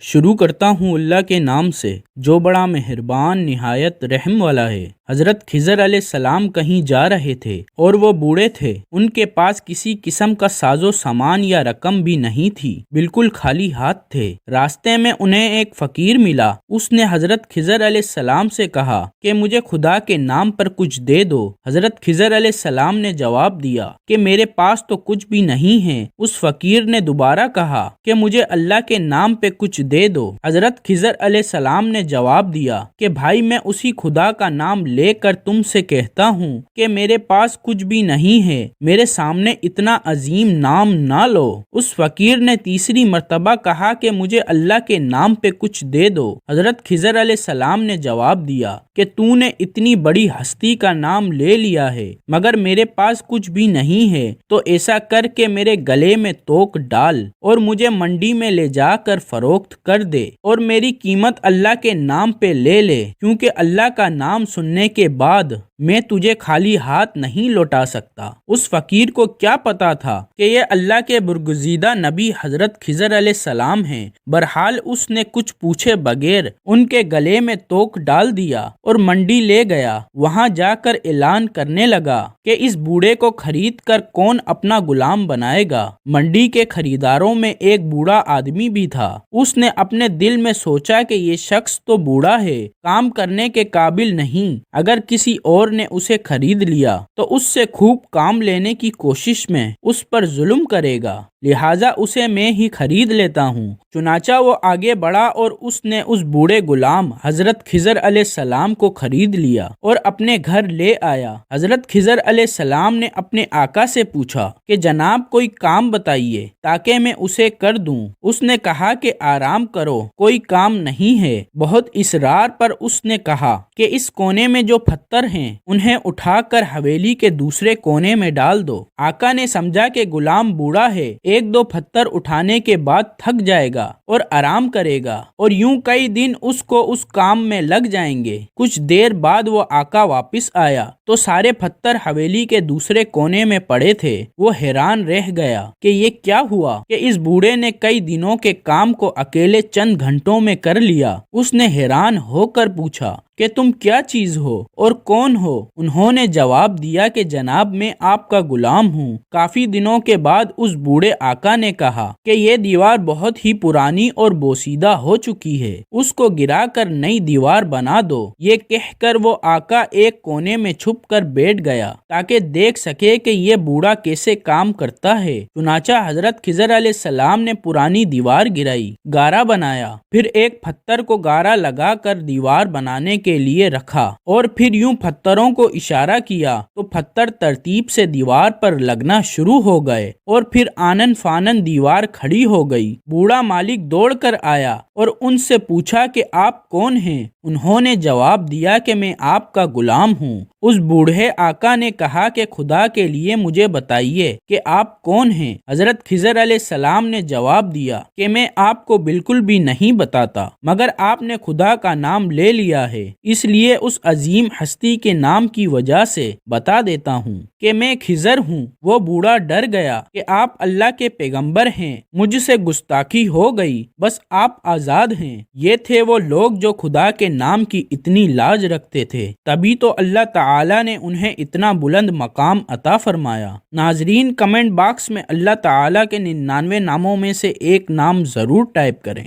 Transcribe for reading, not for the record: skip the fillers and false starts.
شروع کرتا ہوں اللہ کے نام سے جو بڑا مہربان نہایت رحم والا ہے۔ حضرت خضر علیہ السلام کہیں جا رہے تھے اور وہ بوڑھے تھے۔ ان کے پاس کسی قسم کا ساز و سامان یا رقم بھی نہیں تھی، بالکل خالی ہاتھ تھے۔ راستے میں انہیں ایک فقیر ملا۔ اس نے حضرت خضر علیہ السلام سے کہا کہ مجھے خدا کے نام پر کچھ دے دو۔ حضرت خضر علیہ السلام نے جواب دیا کہ میرے پاس تو کچھ بھی نہیں ہے۔ اس فقیر نے دوبارہ کہا کہ مجھے اللہ کے نام پہ کچھ دے دو۔ حضرت خضر علیہ السلام نے جواب دیا کہ بھائی میں اسی خدا کا نام لے کر تم سے کہتا ہوں کہ میرے پاس کچھ بھی نہیں ہے، میرے سامنے اتنا عظیم نام نہ لو۔ اس فقیر نے تیسری مرتبہ کہا کہ مجھے اللہ کے نام پہ کچھ دے دو۔ حضرت خضر علیہ السلام نے جواب دیا کہ تو نے اتنی بڑی ہستی کا نام لے لیا ہے مگر میرے پاس کچھ بھی نہیں ہے، تو ایسا کر کے میرے گلے میں توک ڈال اور مجھے منڈی میں لے جا کر فروخت کر دے اور میری قیمت اللہ کے نام پہ لے لے، کیونکہ اللہ کا نام سننے کے بعد میں تجھے خالی ہاتھ نہیں لوٹا سکتا۔ اس فقیر کو کیا پتا تھا کہ یہ اللہ کے برگزیدہ نبی حضرت خضر علیہ السلام ہیں۔ بہرحال اس نے کچھ پوچھے بغیر ان کے گلے میں توک ڈال دیا اور منڈی لے گیا۔ وہاں جا کر اعلان کرنے لگا کہ اس بوڑھے کو خرید کر کون اپنا غلام بنائے گا۔ منڈی کے خریداروں میں ایک بوڑھا آدمی بھی تھا۔ اس نے اپنے دل میں سوچا کہ یہ شخص تو بوڑھا ہے، کام کرنے کے قابل نہیں، اگر کسی اور نے اسے خرید لیا تو اس سے خوب کام لینے کی کوشش میں اس پر ظلم کرے گا، لہٰذا اسے میں ہی خرید لیتا ہوں۔ چنانچہ وہ آگے بڑھا اور اس نے اس بوڑھے غلام حضرت خضر علیہ السلام کو خرید لیا اور اپنے گھر لے آیا۔ حضرت خضر علیہ السلام نے اپنے آقا سے پوچھا کہ جناب کوئی کام بتائیے تاکہ میں اسے کر دوں۔ اس نے کہا کہ آرام کرو، کوئی کام نہیں ہے۔ بہت اصرار پر اس نے کہا کہ اس کونے میں جو پتھر ہیں انہیں اٹھا کر حویلی کے دوسرے کونے میں ڈال دو۔ آقا نے سمجھا کہ غلام بوڑھا ہے، ایک دو پتھر اٹھانے کے بعد تھک جائے گا اور آرام کرے گا، اور یوں کئی دن اس کو اس کام میں لگ جائیں گے۔ کچھ دیر بعد وہ آقا واپس آیا تو سارے پتھر حویلی کے دوسرے کونے میں پڑے تھے۔ وہ حیران رہ گیا کہ یہ کیا ہوا کہ اس بوڑھے نے کئی دنوں کے کام کو اکیلے چند گھنٹوں میں کر لیا۔ اس نے حیران ہو کر پوچھا کہ تم کیا چیز ہو اور کون ہو؟ انہوں نے جواب دیا کہ جناب میں آپ کا غلام ہوں۔ کافی دنوں کے بعد اس بوڑھے آقا نے کہا کہ یہ دیوار بہت ہی پرانی اور بوسیدہ ہو چکی ہے، اس کو گرا کر نئی دیوار بنا دو۔ یہ کہہ کر وہ آقا ایک کونے میں چھپ کر بیٹھ گیا تاکہ دیکھ سکے کہ یہ بوڑھا کیسے کام کرتا ہے۔ چنانچہ حضرت خضر علیہ السلام نے پرانی دیوار گرائی، گارا بنایا، پھر ایک پتھر کو گارا لگا کر دیوار بنانے کے لیے رکھا اور پھر یوں پتھروں کو اشارہ کیا تو پتھر ترتیب سے دیوار پر لگنا شروع ہو گئے اور پھر آنن فانن دیوار کھڑی ہو گئی۔ بوڑھا مالک دوڑ کر آیا اور ان سے پوچھا کہ آپ کون ہیں؟ انہوں نے جواب دیا کہ میں آپ کا غلام ہوں۔ اس بوڑھے آقا نے کہا کہ خدا کے لیے مجھے بتائیے کہ آپ کون ہیں؟ حضرت خضر علیہ السلام نے جواب دیا کہ میں آپ کو بالکل بھی نہیں بتاتا، مگر آپ نے خدا کا نام لے لیا ہے، اس لیے اس عظیم ہستی کے نام کی وجہ سے بتا دیتا ہوں کہ میں خضر ہوں۔ وہ بوڑھا ڈر گیا کہ آپ اللہ کے پیغمبر ہیں، مجھ سے گستاخی ہو گئی، بس آپ آزاد ہیں۔ یہ تھے وہ لوگ جو خدا کے نام کی اتنی لاج رکھتے تھے، تبھی تو اللہ تعالیٰ نے انہیں اتنا بلند مقام عطا فرمایا۔ ناظرین کمنٹ باکس میں اللہ تعالیٰ کے 99 ناموں میں سے ایک نام ضرور ٹائپ کریں۔